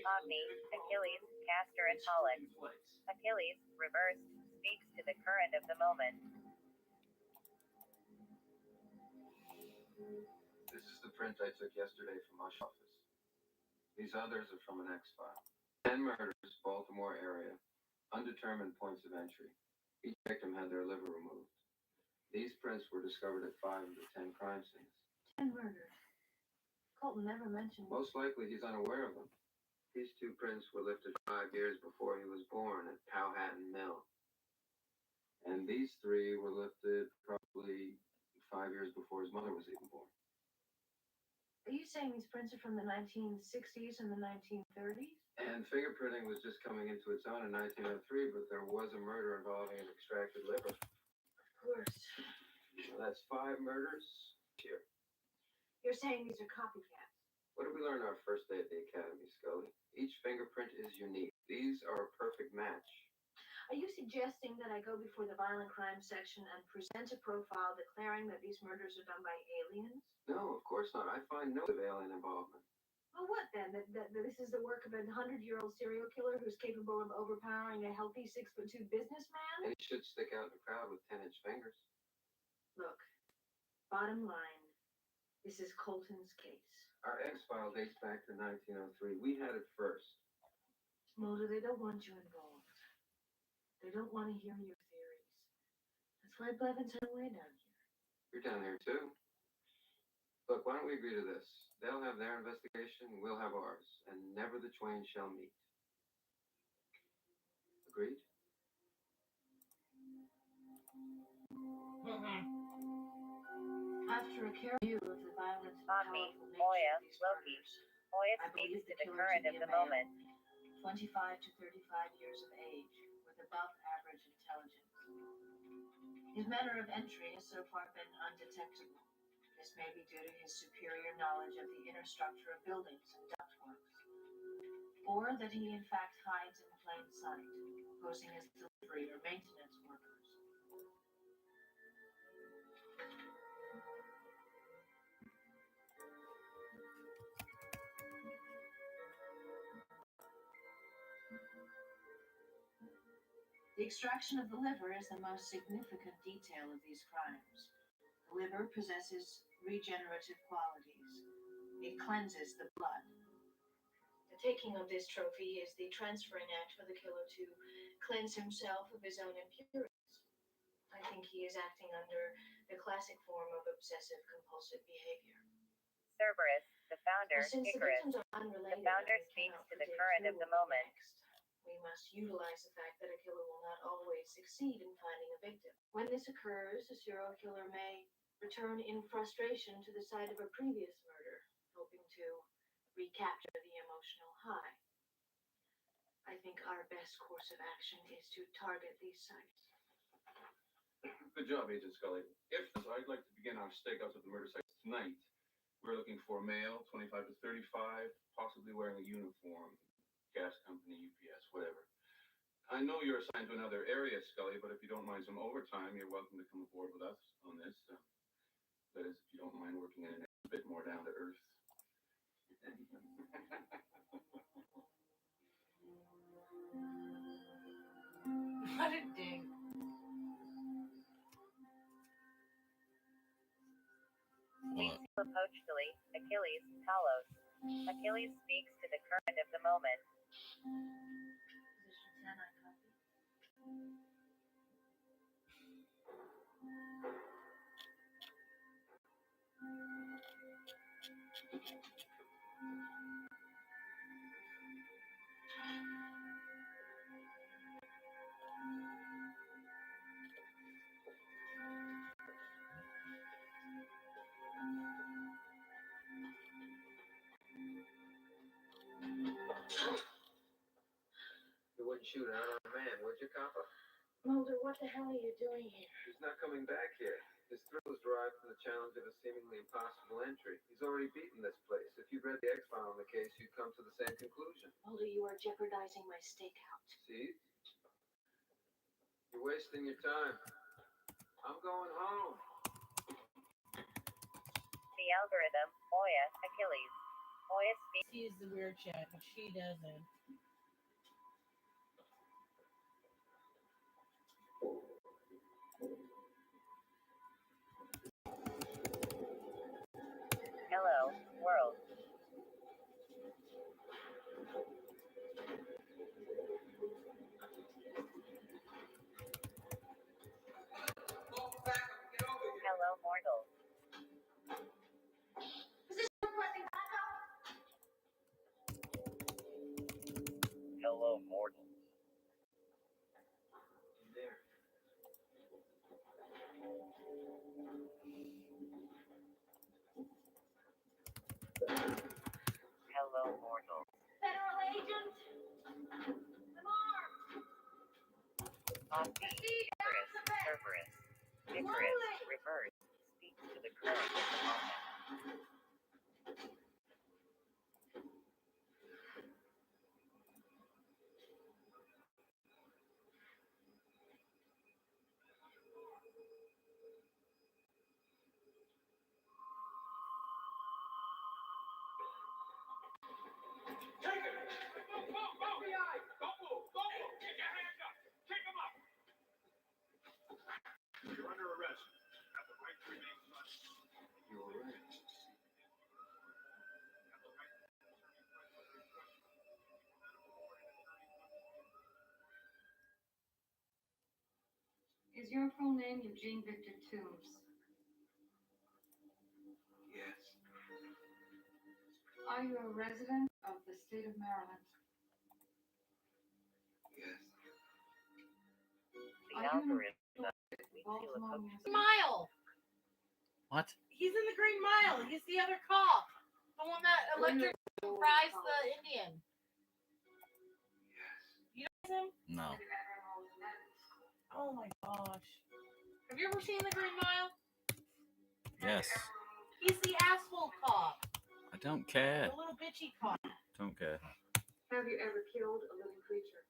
Omni, Achilles, Castor and Pollux. Achilles, reversed, speaks to the current of the moment. This is the print I took yesterday from my office. These others are from an X-file. 10 murders, Baltimore area. Undetermined points of entry. Each victim had their liver removed. These prints were discovered at 5 of the 10 crime scenes. 10 murders. Colton never mentioned. Most likely he's unaware of them. These 2 prints were lifted 5 years before he was born at Powhatan Mill. And these 3 were lifted probably 5 years before his mother was even born. Are you saying these prints are from the 1960s and the 1930s? And fingerprinting was just coming into its own in 1903, but there was a murder involving an extracted liver. Of course. So that's 5 murders here. You're saying these are copycats? What did we learn our first day at the academy, Scully? Each fingerprint is unique. These are a perfect match. Are you suggesting that I go before the violent crime section and present a profile declaring that these murders are done by aliens? No, of course not. I find no alien involvement. Well, what then? That this is the work of a 100-year-old serial killer who's capable of overpowering a healthy 6'2" businessman? And he should stick out in the crowd with 10-inch fingers. Look, bottom line, this is Colton's case. Our X-file dates back to 1903. We had it first. Mulder, they don't want you involved. They don't want to hear your theories. That's why Blevins had way down here. You're down here too. Look, why don't we agree to this? They'll have their investigation, we'll have ours, and never the twain shall meet. Agreed? After a careful view of the violent and Omni, powerful Moya, nature of these Loki. murders, Moya I believe speaks to the the killer current to of be a the male, moment. 25 to 35 years of age, with above average intelligence. His manner of entry has so far been undetectable. This may be due to his superior knowledge of the inner structure of buildings and ductworks, or that he in fact hides in plain sight, posing as delivery or maintenance workers. The extraction of the liver is the most significant detail of these crimes. The liver possesses regenerative qualities. It cleanses the blood. The taking of this trophy is the transferring act for the killer to cleanse himself of his own impurities. I think he is acting under the classic form of obsessive-compulsive behavior. Cerberus, the founder, Since the Icarus. victims are unrelated, The founder and we speaks cannot to the predict current of who the will be moment. next, we must utilize the fact that a killer will not always succeed in finding a victim. When this occurs, a serial killer may return in frustration to the site of a previous murder, hoping to recapture the emotional high. I think our best course of action is to target these sites. Good job, Agent Scully. I'd like to begin our stakeouts of the murder sites tonight. We're looking for a male, 25 to 35, possibly wearing a uniform, gas company, UPS, whatever. I know you're assigned to another area, Scully, but if you don't mind some overtime, you're welcome to come aboard with us on this. That is, if you don't mind working in a bit more down to earth. What a dig. Speaks apostolely, Achilles, Talos. Achilles speaks to the current of the moment. Position 10, I copy. You wouldn't shoot an unarmed man, would you, Copper? Mulder, what the hell are you doing here? He's not coming back here. His thrill is derived from the challenge of a seemingly impossible entry. He's already beaten this place. If you'd read the X-file on the case, you'd come to the same conclusion. Mulder, you are jeopardizing my stakeout. See? You're wasting your time. I'm going home. The algorithm, Moya, Achilles. Moya speaks. He's the weird chick, but she doesn't. Hello, world. Hello, mortal. Hello, mortal. There. Hello, mortal. Federal agent! I'm armed! Posse, Icarus, Cerberus. Icarus, reverse. Speaks to the current of the moment. Take him! FBI! Don't move! Don't move! Get your hands up! Take him up! You're under arrest. You have the right to remain silent. You were right. Is your full name Eugene Victor Toombs? Yes. Are you a resident of the state of Maryland? Yes. The Are you algorithm. Baltimore, Maryland? Mile! What? He's in the Green Mile. He's the other cop. The one that electric fries the Indian. Yes. You know him? No. Oh my gosh. Have you ever seen the Green Mile? Yes. He's the asshole cop. I don't care. The little bitchy cop. Don't care. Have you ever killed a living creature?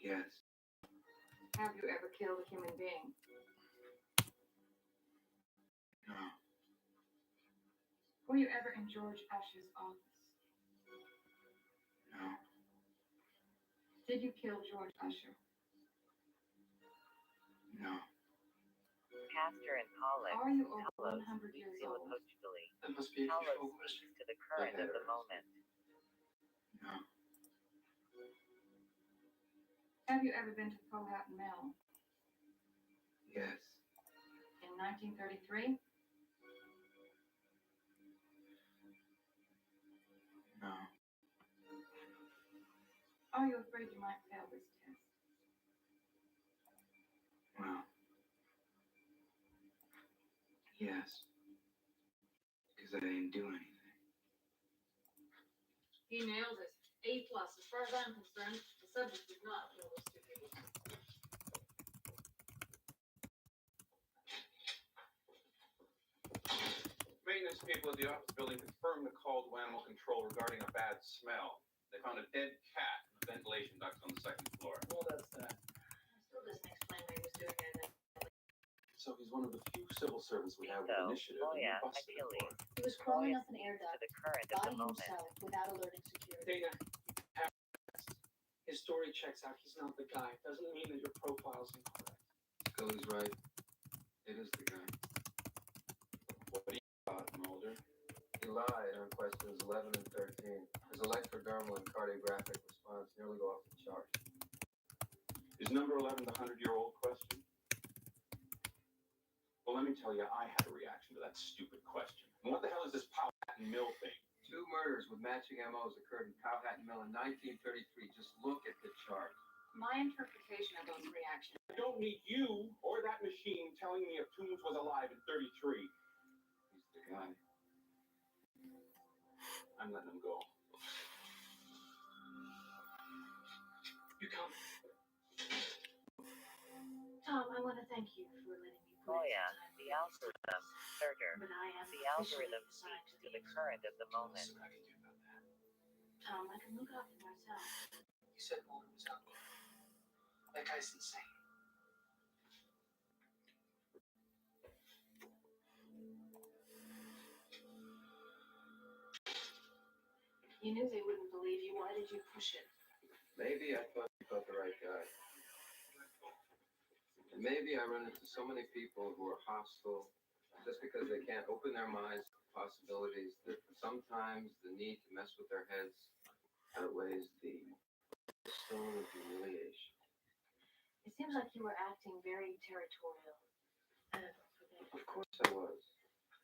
Yes. Have you ever killed a human being? No. Were you ever in George Usher's office? No. Did you kill George Usher? No. Castor and Pollux. Are you over Talos 100 years speaks old? illogically. That must be a Talos control speaks question. to the current of the moment. No. Have you ever been to Powhatan Mill? Yes. In 1933? No. Are you afraid you might fail this test? Well. Yes. Because I didn't do anything. He nailed it. A+. As far as I'm concerned, the subject did not kill those two people. Maintenance people at the office building confirmed the call to animal control regarding a bad smell. They found a dead cat in the ventilation ducts on the second floor. Well, that's that. Still doesn't explain what he was doing there. So he's one of the few civil servants we have with So, initiative, and Moya, we busted it for Achilles. him. He was crawling Moya up an air speaks to duct the current of by the moment. himself without alerting security. Dana, his story checks out. He's not the guy. Doesn't mean that your profile's incorrect. Scully's right. It is the guy. What do you thought, Mulder? He lied on questions 11 and 13. His electrodermal and cardiographic response nearly go off the chart. Is number 11 the 100-year-old question? Well, let me tell you, I had a reaction to that stupid question. And what the hell is this Powhatan Mill thing? 2 murders with matching MOs occurred in Powhatan Mill in 1933. Just look at the chart. My interpretation of those reactions. I don't need you or that machine telling me if Toombs was alive in 33. He's the guy. I'm letting him go. You come. Tom, I want to thank you for letting me play Moya, some the algorithm. Surtur. But I am The officially algorithm assigned speaks to to the current of the moment. See what I can do about that. Tom, I can look it up for myself. You said Mulder was out there. That guy's insane. You knew they wouldn't believe you. Why did you push it? Maybe I thought you got the right guy. And maybe I run into so many people who are hostile just because they can't open their minds to possibilities that sometimes the need to mess with their heads outweighs the stone of humiliation. It seems like you were acting very territorial. I don't know, forget it. Of course I was.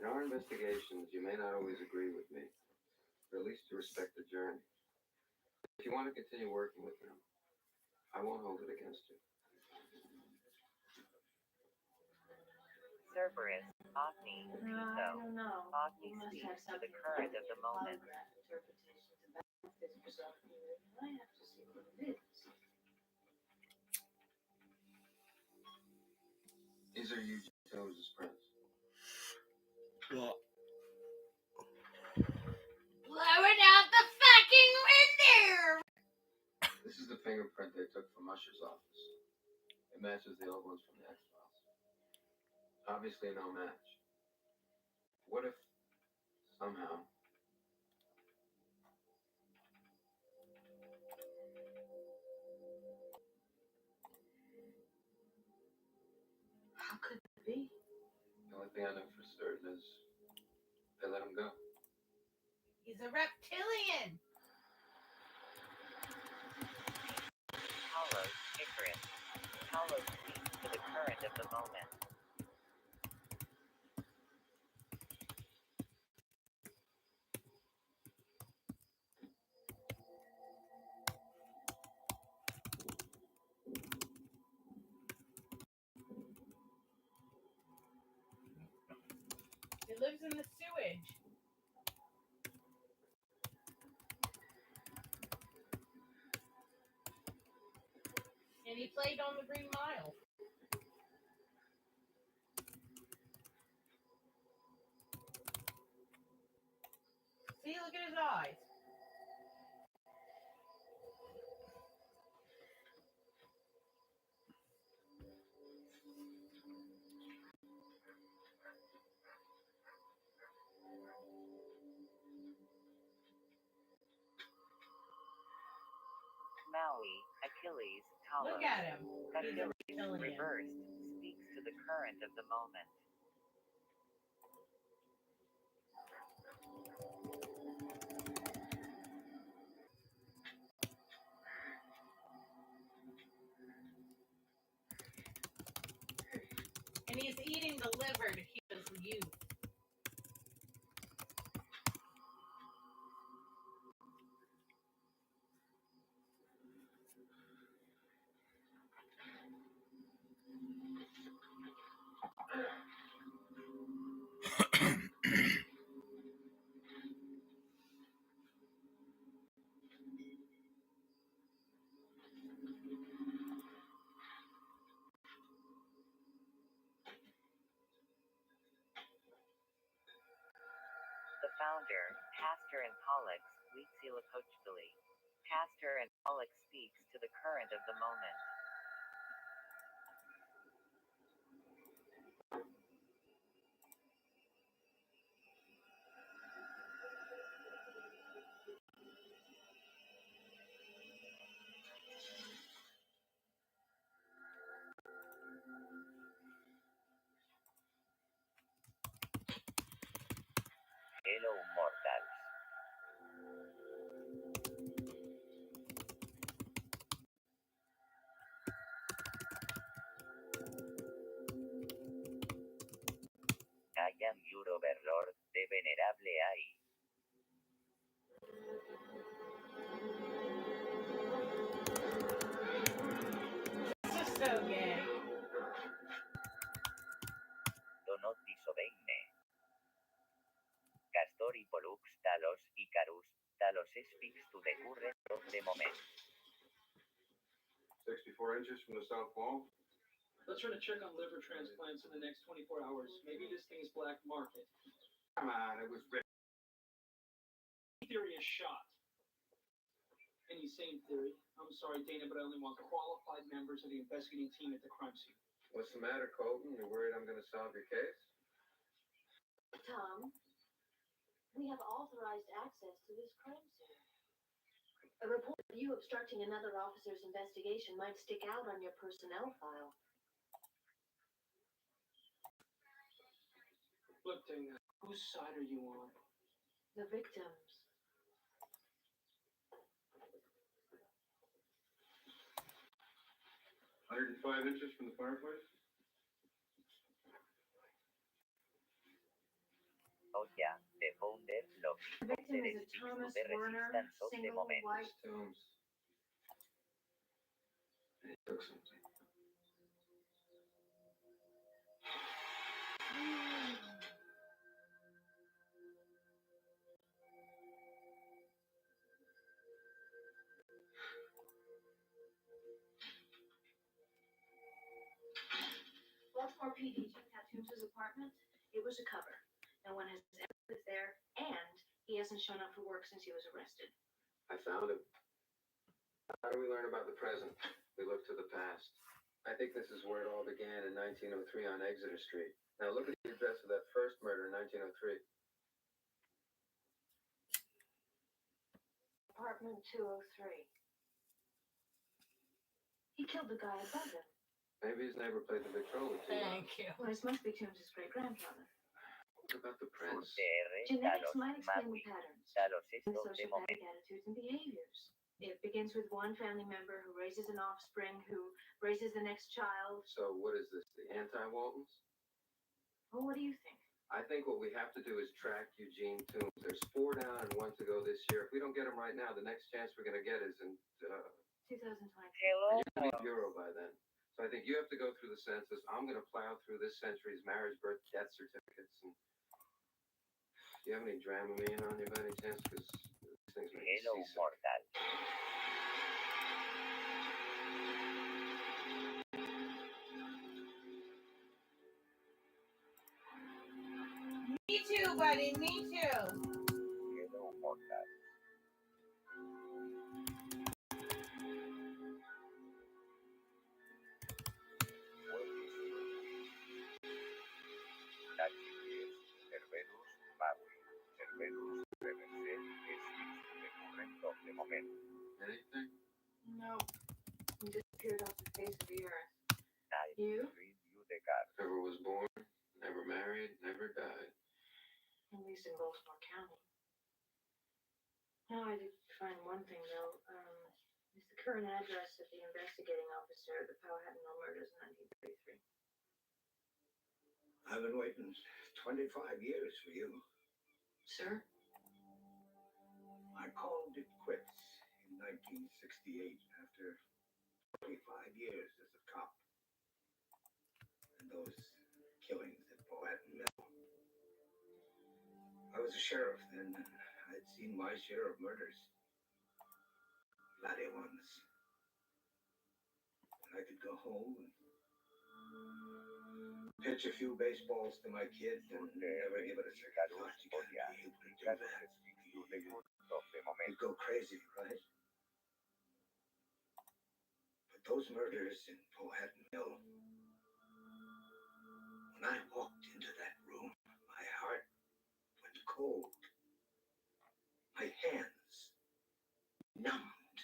In our investigations, you may not always agree with me, or at least you respect the journey. If you want to continue working with them, I won't hold it against you. Cerberus, Agni, I Piso. don't know. Agni You must speaks have to the something current of the moment. holograph interpretation to back this result. I have to see what it is. These are you, Joe's friends. Well, Blowing out the fucking window! This is the fingerprint they took from Usher's office. It matches the old ones from the X-Files. Obviously no match. What if, somehow, How could it be? the only thing I know for certain is they let him go. He's a reptilian! Talos, Icarus. Talos speaks to the current of the moment. He lives in the sewage. And he played on the Green Mile. See, look at his eyes. Maui, Achilles, Talos. Look at him. He's a Achilles, reptilian. reversed, speaks to the current of the moment. And he's eating the liver to keep his youth. The founder, Pastor and Pollux, Weetsilakochvili. Pastor and Pollux speaks to the current of the moment. Hello, mortals. I am your overlord, the venerable I. This is so gay. Do not disobey. Castor y Pollux, Talos, Icarus. Talos speaks to the current of the moment. 64 inches from the south wall. Let's run a check on liver transplants in the next 24 hours. Maybe this thing's black market. Come on, it was written. Theory is shot. Any sane theory. I'm sorry, Dana, but I only want qualified members of the investigating team at the crime scene. What's the matter, Colton? You worried I'm going to solve your case? Tom, we we have authorized access to this crime scene. A report of you obstructing another officer's investigation might stick out on your personnel file. Look, Dana, whose side are you on? The victims. 105 inches from the fireplace? Oh yeah, the founder logs The of the victim is a speaks to Thomas the Werner, resistance of the single, moment. white. Stones. And he took something. Baltimore PD checked out Toombs' apartment. It was a cover. No one has ever lived there, and he hasn't shown up for work since he was arrested. I found him. How do we learn about the present? We look to the past. I think this is where it all began in 1903 on Exeter Street. Now look at the address of that first murder in 1903. Apartment 203. He killed the guy above him. Maybe his neighbor played the Victrola too. Thank you. Well, this must be Toombs' great-grandfather. What about the prince? Genetics might explain the patterns Dalos in estos de sociopathic momento. attitudes and behaviors. It begins with one family member who raises an offspring, who raises the next child. So what is this, the anti-Waltons? Well, what do you think? I think what we have to do is track Eugene Toombs. There's 4 down and 1 to go this year. If we don't get him right now, the next chance we're going to get is in 2020. Hello. you're going to be Euro by then. So I think you have to go through the census. I'm going to plow through this century's marriage, birth, death certificates. And do you have any Dramamine on you by any chance? Because these things make me Hello, seasick. mortal. Me too, buddy. Me too. Hello, mortal. Tachipies, Cerberus, Maui, Cerberus, Reverse, Estis, Recurrent of the moment. Anything? No. He disappeared off the face of the earth. I You? read you the card. Never was born, never married, never died. At least in Baltimore County. No, I did find one thing, though. It's the current address of the investigating officer of the Powhatan Mill murders in 1933. I've been waiting 25 years for you. Sir? I called it quits in 1968 after 25 years as a cop. And those killings at Powhatan Mill. I was a sheriff then, and I'd seen my share of murders. Bloody ones. And I could go home and pitch a few baseballs to my kids and never give it a second thought. You gotta be able to do that. You'd go crazy, right? But those murders in Powhatan Mill, when I walked into that room, my heart went cold. My hands numbed.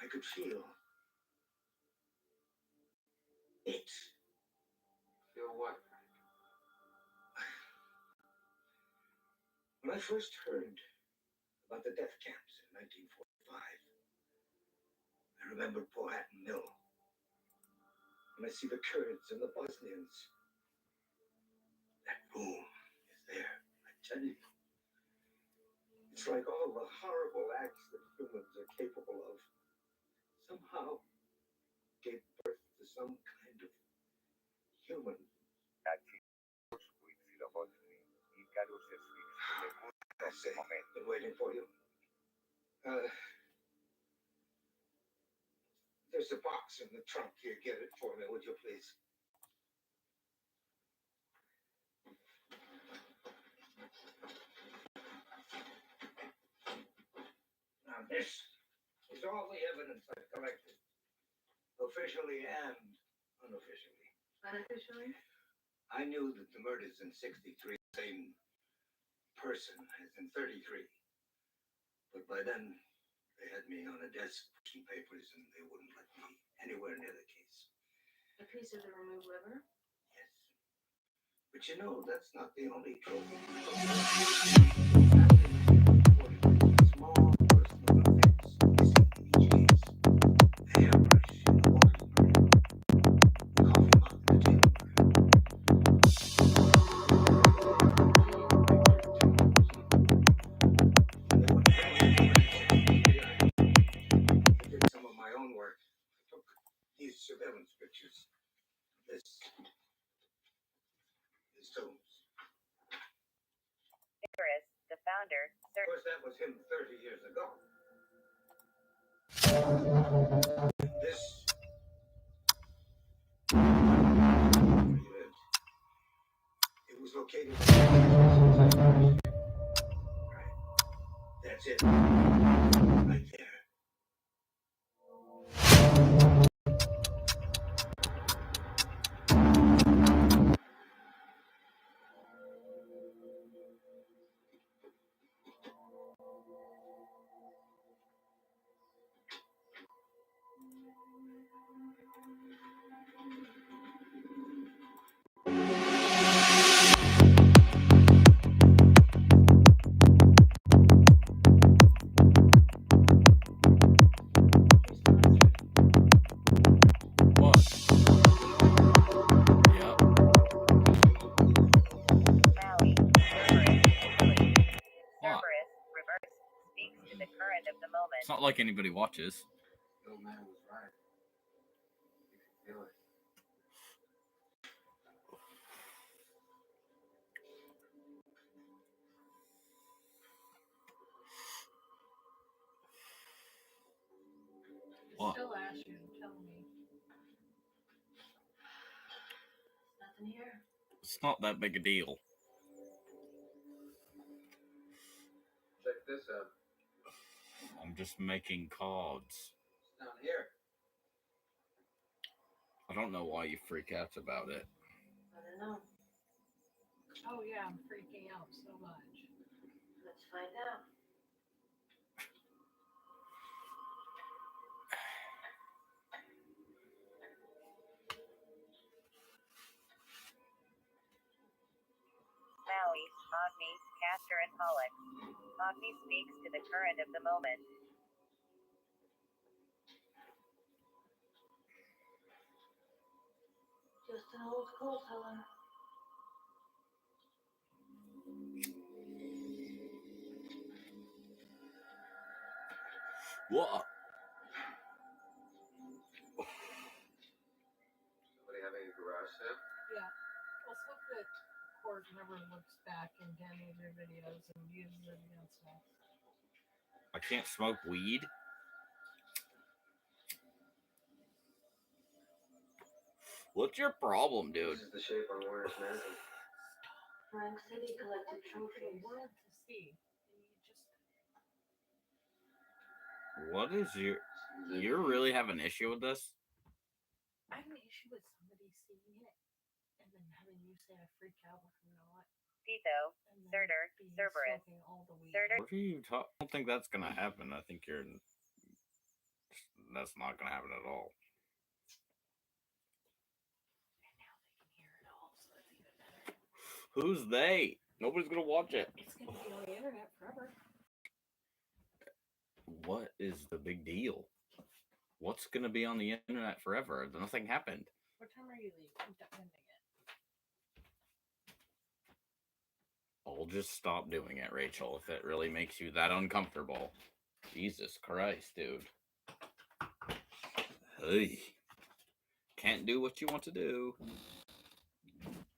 I could feel it. Feel what? When I first heard about the death camps in 1945, I remembered Powhatan Mill. When I see the Kurds and the Bosnians, that room is there, I tell you. It's like all the horrible acts that humans are capable of somehow gave birth to some kind of human. I say, been waiting for you. There's a box in the trunk here. Get it for me, would you please? Now this is all the evidence I've collected, officially and unofficially. Unofficially? I knew that the murders in '63 same person in 33. But by then, they had me on a desk pushing papers and they wouldn't let me anywhere near the case. A piece of the removed liver? Yes. But you know, that's not the only trophy. Small personal effects missing in each case. A hairbrush in the water murder. Coffee mug in the table murder. I did some of my own work. I took these surveillance pictures. This is Holmes. Icarus, the founder, Of course, that was him 30 years ago. This. Where he lived. It was located. Right. That's it. Right there. What? Yep. Maui, What? Cerberus, reverse, speaks to the current of the moment. It's not like anybody watches. The old man was right. You could feel it. What? Still ask you, tell me. Nothing here. It's not that big a deal. Check this out. I'm just making cards. It's down here. I don't know why you freak out about it. I don't know. Oh yeah, I'm freaking out so much. Let's find out. Maui, Agni, Castor, and Pollux. Agni speaks to the current of the moment. Just an old coal cellar. What? Somebody having a garage sale? Yeah. Let's hope that Court never looks back and damages your videos and uses it against us. I can't smoke weed? What's your problem, dude? This is the shape on Warner's mantle. Frank said he collected They trophies. wanted to see. And you just What is your... You really have an issue with this? I have an issue with somebody seeing it and then having you say I freak out when I'm not. Tito, And then Surtur, be Cerberus. smoking all the weed. Surtur, What are you talking? I don't think that's gonna happen. I think you're... That's not gonna happen at all. And now they can hear it all, so that's even better. Who's they? Nobody's gonna watch it. It's gonna be on the internet forever. What is the big deal? What's gonna be on the internet forever? Nothing happened. What time are you leaving? Ending it. I'll just stop doing it, Rachel, if it really makes you that uncomfortable. Jesus Christ, dude. Hey. Can't do what you want to do.